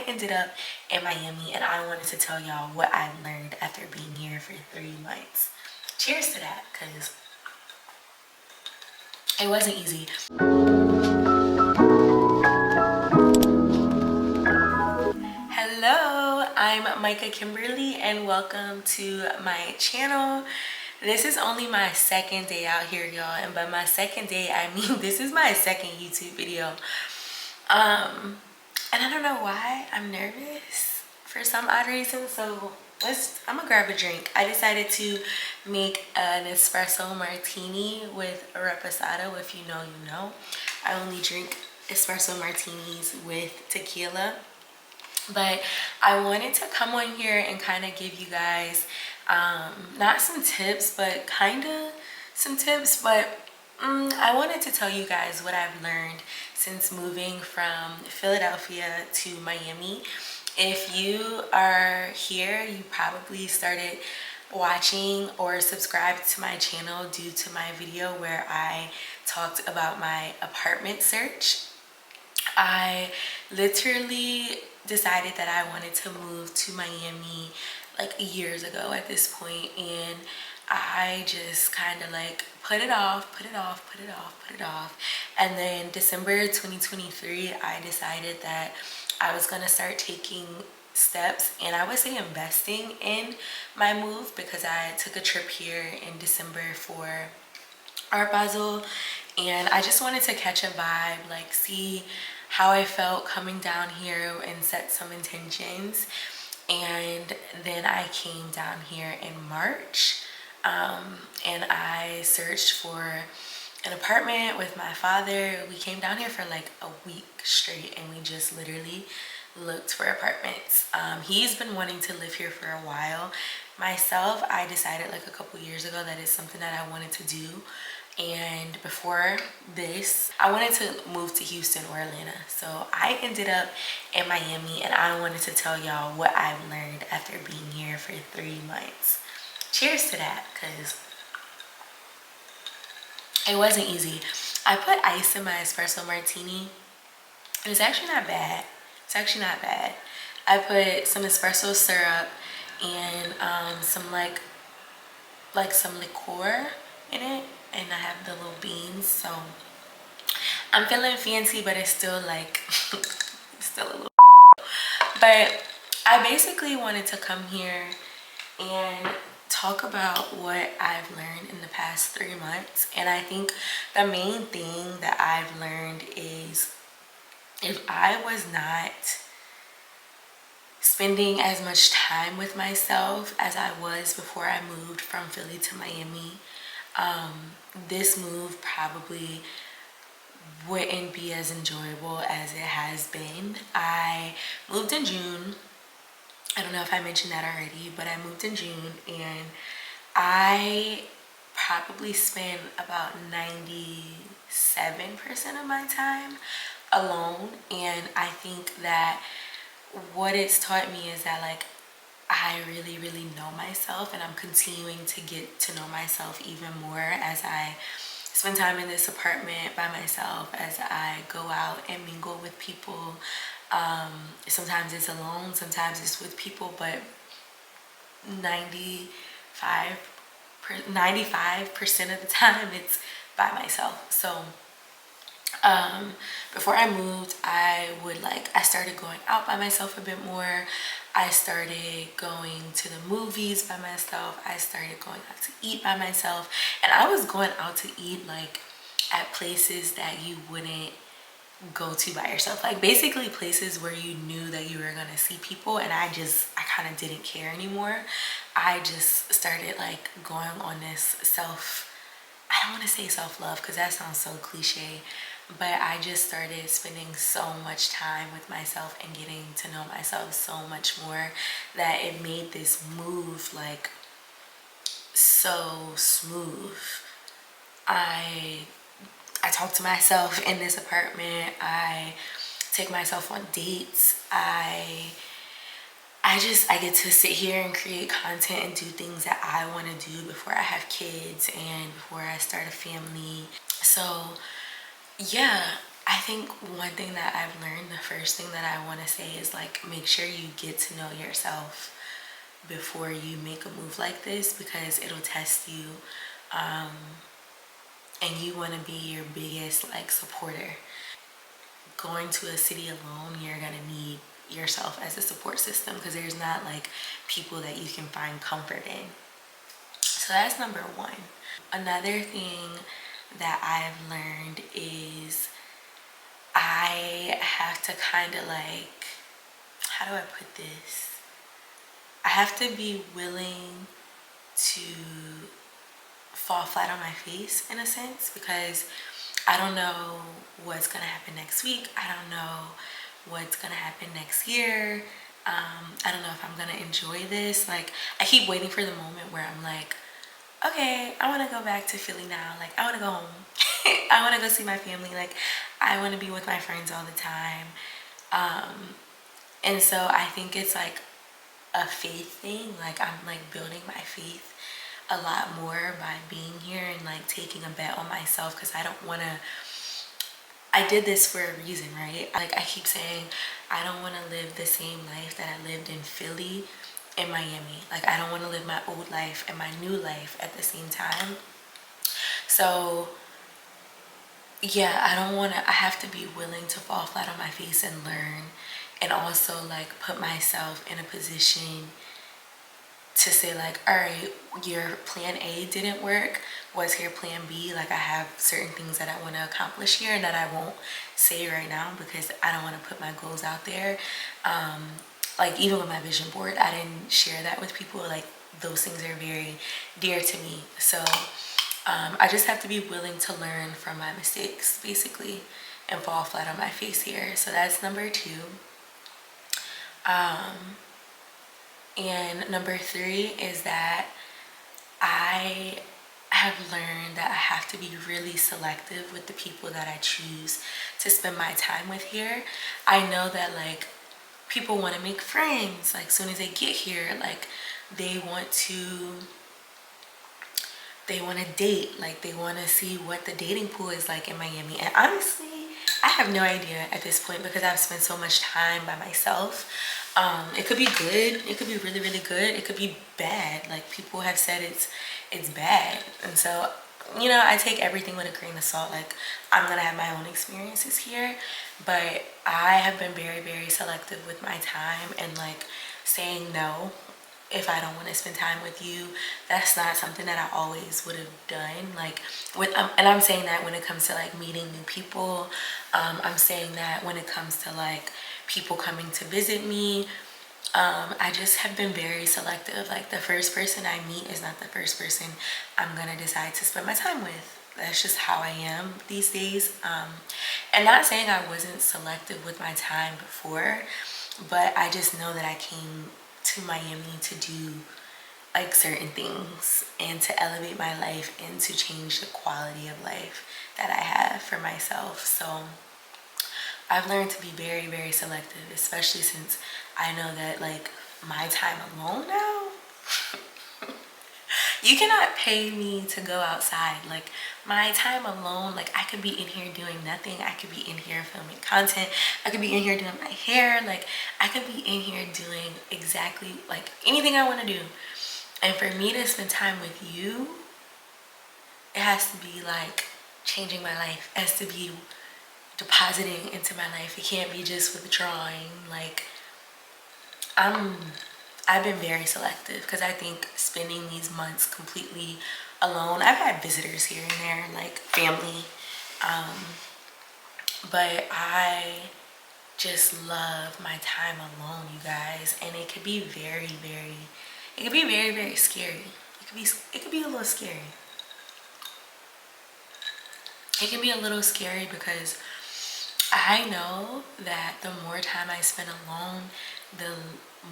ended up in Miami, and I wanted to tell y'all what I've learned after being here for 3 months. Cheers to that, because it wasn't easy. Hello, I'm Micah Kimberly, and welcome to my channel. This is only my second day out here, y'all, and by my second day I mean this is my second YouTube video. And I don't know why I'm nervous for some odd reason, so I'm gonna grab a drink. I decided to make an espresso martini with a reposado. If you know, you know. I only drink espresso martinis with tequila. But I wanted to come on here and kind of give you guys not some tips, but kind of some tips. But I wanted to tell you guys what I've learned since moving from Philadelphia to Miami. If you are here, you probably started watching or subscribed to my channel due to my video where I talked about my apartment search. I literally decided that I wanted to move to Miami like years ago at this point, and I just kind of like put it off, and then December 2023 I decided that I was gonna start taking steps, and I would say investing in my move, because I took a trip here in December for Art Basel, and I just wanted to catch a vibe, like see how I felt coming down here and set some intentions. And then I came down here in March, and I searched for an apartment with my father. We came down here for like a week straight, and we just literally looked for apartments. He's been wanting to live here for a while. Myself, I decided like a couple years ago that it's something that I wanted to do. And before this, I wanted to move to Houston or Atlanta. So I ended up in Miami, and I wanted to tell y'all what I've learned after being here for 3 months. Cheers to that, because it wasn't easy. I put ice in my espresso martini, and it's actually not bad. I put some espresso syrup and some like some liqueur in it, and I have the little beans, so I'm feeling fancy, but it's still like it's still a little. But I basically wanted to come here and talk about what I've learned in the past 3 months. And I think the main thing that I've learned is, if I was not spending as much time with myself as I was before I moved from Philly to Miami, this move probably wouldn't be as enjoyable as it has been. I moved in June. I don't know if I mentioned that already, but I moved in June, and I probably spent about 97% of my time alone. And I think that what it's taught me is that like I really know myself, and I'm continuing to get to know myself even more as I spend time in this apartment by myself, as I go out and mingle with people. Sometimes it's alone, sometimes it's with people, but 95% of the time it's by myself. So before I moved, I started going out by myself a bit more. I started going to the movies by myself. I started going out to eat by myself. And I was going out to eat like at places that you wouldn't go to by yourself. Like basically places where you knew that you were gonna see people, and I kind of didn't care anymore. I just started like going on this I don't want to say self-love because that sounds so cliche, but I just started spending so much time with myself and getting to know myself so much more that it made this move like so smooth. I talk to myself in this apartment. I take myself on dates. I get to sit here and create content and do things that I want to do before I have kids and before I start a family. So yeah, I think one thing that I've learned, the first thing that I want to say is like, make sure you get to know yourself before you make a move like this, because it'll test you. And you want to be your biggest like supporter. Going to a city alone, you're going to need yourself as a support system, because there's not like people that you can find comfort in. So that's number one. Another thing that I've learned is I have to kind of like, how do I put this? I have to be willing to fall flat on my face in a sense, because I don't know what's gonna happen next week. I don't know what's gonna happen next year. I don't know if I'm gonna enjoy this. Like, I keep waiting for the moment where I'm like, okay, I want to go back to Philly now. Like, I want to go home. I want to go see my family. Like, I want to be with my friends all the time. And so I think it's like a faith thing. Like, I'm like building my faith a lot more by being here and like taking a bet on myself, because I don't want to. I did this for a reason, right? Like, I keep saying I don't want to live the same life that I lived in Philly in Miami. Like, I don't want to live my old life and my new life at the same time. So yeah, I have to be willing to fall flat on my face and learn, and also like put myself in a position to say like, all right, your plan A didn't work. What's your plan B? Like, I have certain things that I want to accomplish here and that I won't say right now, because I don't want to put my goals out there. Like, even with my vision board, I didn't share that with people. Like, those things are very dear to me. So I just have to be willing to learn from my mistakes, basically, and fall flat on my face here. So that's number two. And number three is that I have learned that I have to be really selective with the people that I choose to spend my time with here. I know that like people want to make friends. Like, soon as they get here, like they want to date. Like, they want to see what the dating pool is like in Miami. And honestly, I have no idea at this point, because I've spent so much time by myself. It could be good. It could be really, really good. It could be bad. Like, people have said it's bad. And so, you know, I take everything with a grain of salt. Like, I'm going to have my own experiences here. But I have been very, very selective with my time, and like saying no if I don't want to spend time with you. That's not something that I always would have done. Like, and I'm saying that when it comes to like meeting new people. I'm saying that when it comes to like people coming to visit me. I just have been very selective. Like, the first person I meet is not the first person I'm gonna decide to spend my time with. That's just how I am these days. And not saying I wasn't selective with my time before, but I just know that I came to Miami to do like certain things and to elevate my life and to change the quality of life that I have for myself. So I've learned to be very, very selective, especially since I know that like my time alone now, you cannot pay me to go outside. Like, my time alone, like I could be in here doing nothing. I could be in here filming content. I could be in here doing my hair. Like, I could be in here doing exactly like anything I want to do. And for me to spend time with you, it has to be like changing my life. It has to be depositing into my life. It can't be just withdrawing. Like, I've been very selective, because I think spending these months completely alone, I've had visitors here and there, like family, but I just love my time alone, you guys. And it could be very, very, very scary. It could be a little scary. It can be a little scary, because I know that the more time I spend alone, the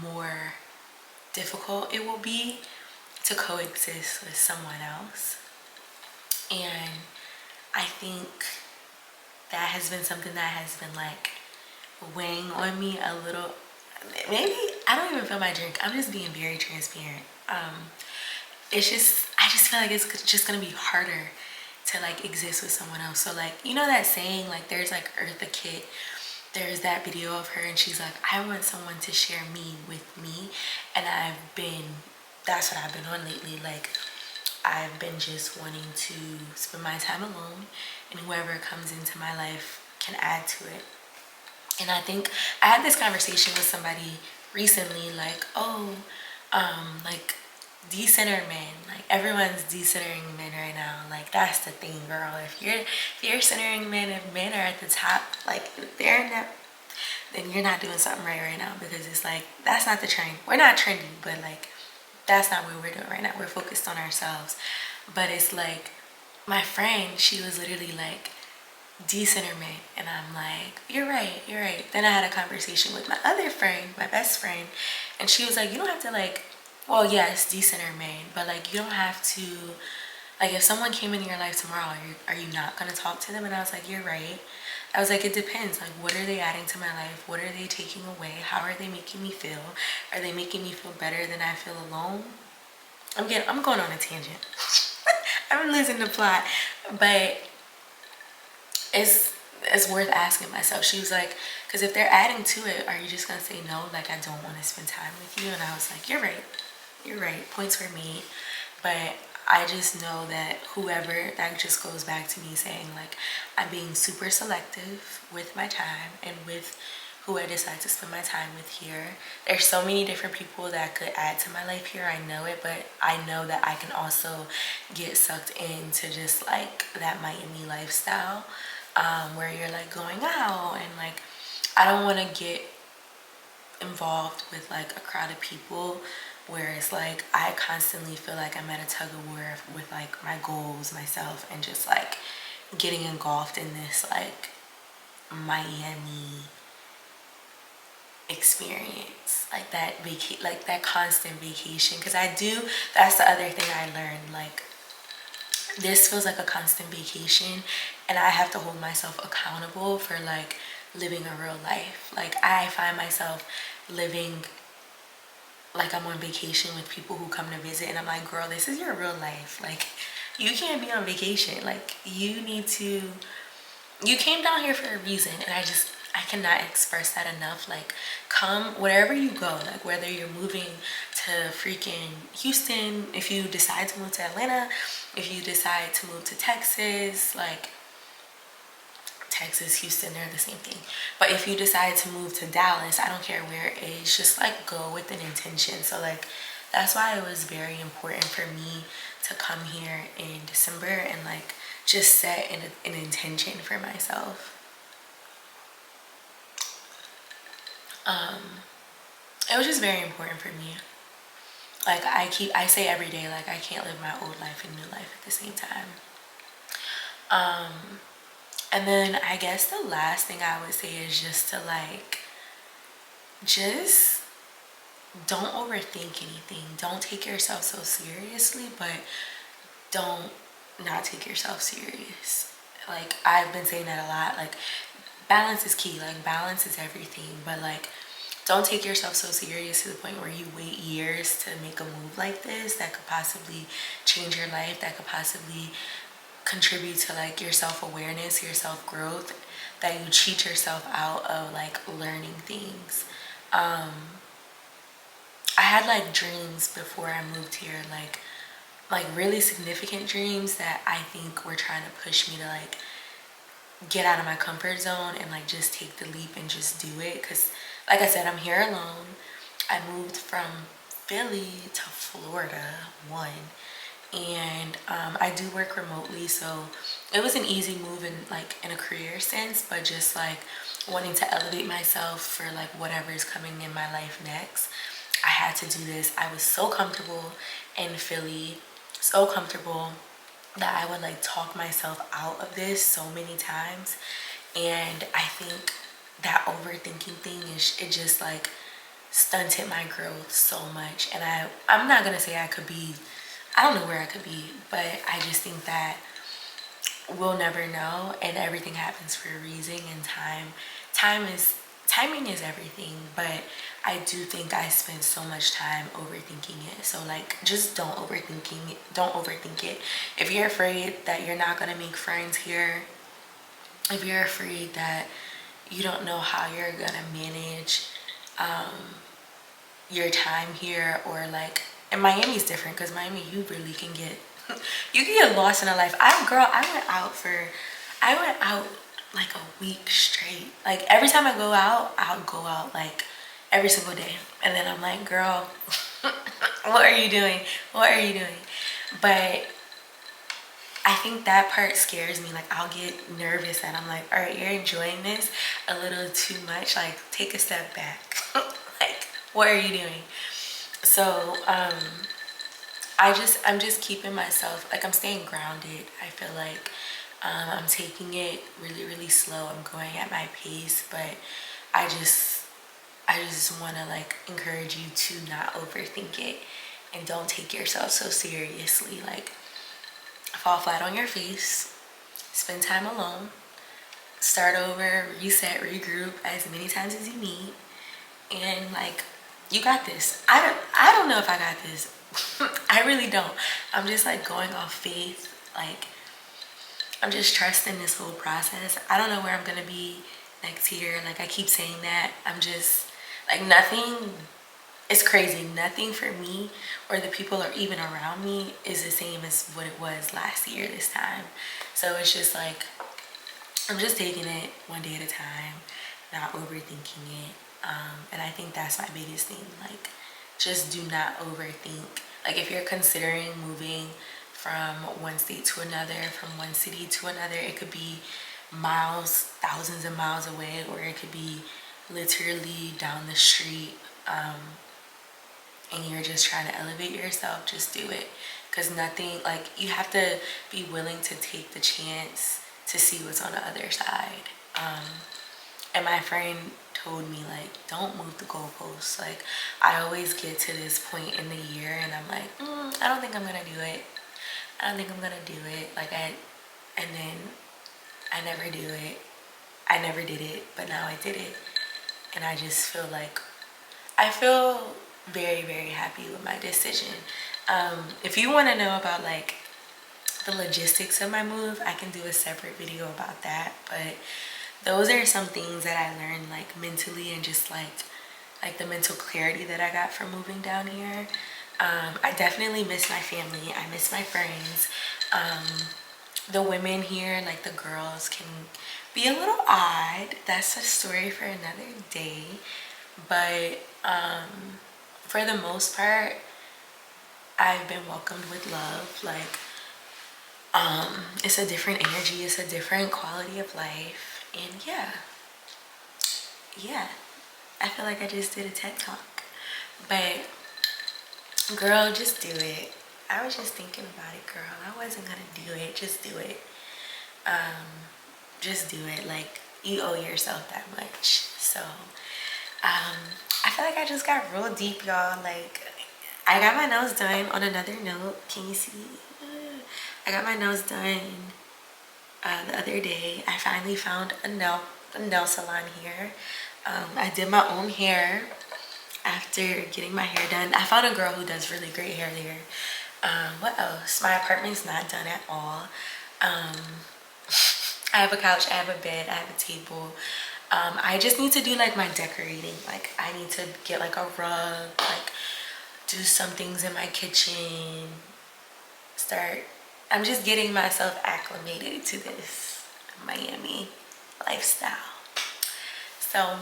more difficult it will be to coexist with someone else. And I think that has been something that has been like weighing on me a little. Maybe I don't even feel my drink. I'm just being very transparent. I just feel like it's just gonna be harder to like exist with someone else. So like, you know that saying, like there's like Eartha Kitt, there's that video of her and she's like, I want someone to share me with me. And that's what I've been on lately. Like I've been just wanting to spend my time alone, and whoever comes into my life can add to it. And I think I had this conversation with somebody recently, like, oh, like decenter men, like everyone's decentering men right now. Like that's the thing, girl. If you're centering men, if men are at the top, like if they're in that, then you're not doing something right now, because it's like that's not the trend. We're not trendy, but like that's not what we're doing right now. We're focused on ourselves. But it's like my friend, she was literally like, decenter men. And I'm like, you're right, you're right. Then I had a conversation with my other friend, my best friend, and she was like, you don't have to like, well, yes, decenter men, but like you don't have to, like if someone came into your life tomorrow, are you not going to talk to them? And I was like, you're right. I was like, it depends. Like, what are they adding to my life? What are they taking away? How are they making me feel? Are they making me feel better than I feel alone? I'm going on a tangent. I'm losing the plot. But it's worth asking myself. She was like, because if they're adding to it, are you just going to say no? Like, I don't want to spend time with you. And I was like, you're right. You're right. Points for me. But I just know that whoever, that just goes back to me saying like, I'm being super selective with my time and with who I decide to spend my time with here. There's so many different people that could add to my life here. I know it, but I know that I can also get sucked into just like that Miami lifestyle, where you're like going out and like, I don't want to get involved with like a crowd of people where it's like I constantly feel like I'm at a tug of war with like my goals, myself, and just like getting engulfed in this like Miami experience, like that like that constant vacation. Because that's the other thing I learned, like this feels like a constant vacation, and I have to hold myself accountable for like living a real life. Like I find myself living like I'm on vacation with people who come to visit, and I'm like, girl, this is your real life. Like you can't be on vacation. Like you came down here for a reason. And I cannot express that enough. Like come wherever you go, like whether you're moving to freaking Houston, if you decide to move to Atlanta, if you decide to move to Texas, like Texas, Houston, they're the same thing. But if you decide to move to Dallas, I don't care where it is, just like go with an intention. So like that's why it was very important for me to come here in December and like just set an intention for myself. It was just very important for me. Like I say every day, like I can't live my old life and new life at the same time. And then I guess the last thing I would say is just to like, just don't overthink anything. Don't take yourself so seriously, but don't not take yourself serious. Like I've been saying that a lot. Like balance is key. Like balance is everything. But like don't take yourself so serious to the point where you wait years to make a move like this that could possibly change your life, that could possibly contribute to like your self-awareness, your self-growth, that you cheat yourself out of like learning things. I had like dreams before I moved here, like really significant dreams that I think were trying to push me to like get out of my comfort zone and like just take the leap and just do it. Because like I said, I'm here alone. I moved from Philly to Florida, and I do work remotely, so it was an easy move in a career sense, but just like wanting to elevate myself for like whatever is coming in my life next, I had to do this. I was so comfortable in Philly, so comfortable that I would like talk myself out of this so many times. And I think that overthinking thing it just like stunted my growth so much. And I'm not gonna say I don't know where I could be, but I just think that we'll never know, and everything happens for a reason. And timing is everything. But I do think I spend so much time overthinking it. So like, just don't overthink it. If you're afraid that you're not gonna make friends here, if you're afraid that you don't know how you're gonna manage your time here, or like, and Miami's different because Miami, you really can get you can get lost in a life. I went out like a week straight. Like every time I go out, I'll go out like every single day. And then I'm like, girl, what are you doing? What are you doing? But I think that part scares me. Like I'll get nervous and I'm like, all right, you're enjoying this a little too much. Like take a step back. Like, what are you doing? So I'm just keeping myself, like I'm staying grounded. I feel like I'm taking it really, really slow. I'm going at my pace, but I just want to like encourage you to not overthink it and don't take yourself so seriously. Like fall flat on your face, spend time alone, start over, reset, regroup as many times as you need, and like you got this. I don't know if I got this. I really don't. I'm just like going off faith. Like I'm just trusting this whole process. I don't know where I'm gonna be next year. Like I keep saying that. I'm just like nothing. It's crazy. Nothing for me or the people or even around me is the same as what it was last year this time. So it's just like I'm just taking it one day at a time, not overthinking it. And I think that's my biggest thing. Like just do not overthink. Like if you're considering moving from one state to another, from one city to another, it could be miles, thousands of miles away, or it could be literally down the street, and you're just trying to elevate yourself, just do it. Because nothing, like you have to be willing to take the chance to see what's on the other side. And my friend told me like, don't move the goalposts. Like I always get to this point in the year and I'm like, I don't think I'm gonna do it. I don't think I'm gonna do it. And then I never do it. I never did it, but now I did it. And I just feel like, I feel very, very happy with my decision. If you wanna know about like the logistics of my move, I can do a separate video about that. But those are some things that I learned like mentally and just like the mental clarity that I got from moving down here. I definitely miss my family. I miss my friends. The women here, like the girls, can be a little odd. That's a story for another day. But for the most part, I've been welcomed with love. Like it's a different energy. It's a different quality of life. And yeah, I feel like I just did a TED talk. But girl, just do it. I was just thinking about it, girl. I wasn't gonna do it. Just do it. Just do it. Like you owe yourself that much. So I feel like I just got real deep, y'all. Like I got my nails done. On another note, can you see? I got my nails done the other day. I finally found a nail salon here. I did my own hair after getting my hair done. I found a girl who does really great hair there. What else? My apartment's not done at all. I have a couch, I have a bed, I have a table. I just need to do like my decorating. Like I need to get like a rug, like do some things in my kitchen. I'm just getting myself acclimated to this Miami lifestyle. So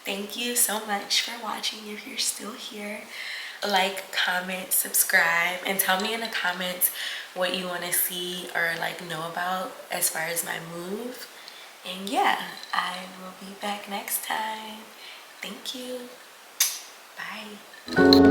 thank you so much for watching. If you're still here, like, comment, subscribe, and tell me in the comments what you want to see or like know about as far as my move. And yeah, I will be back next time. Thank you. Bye.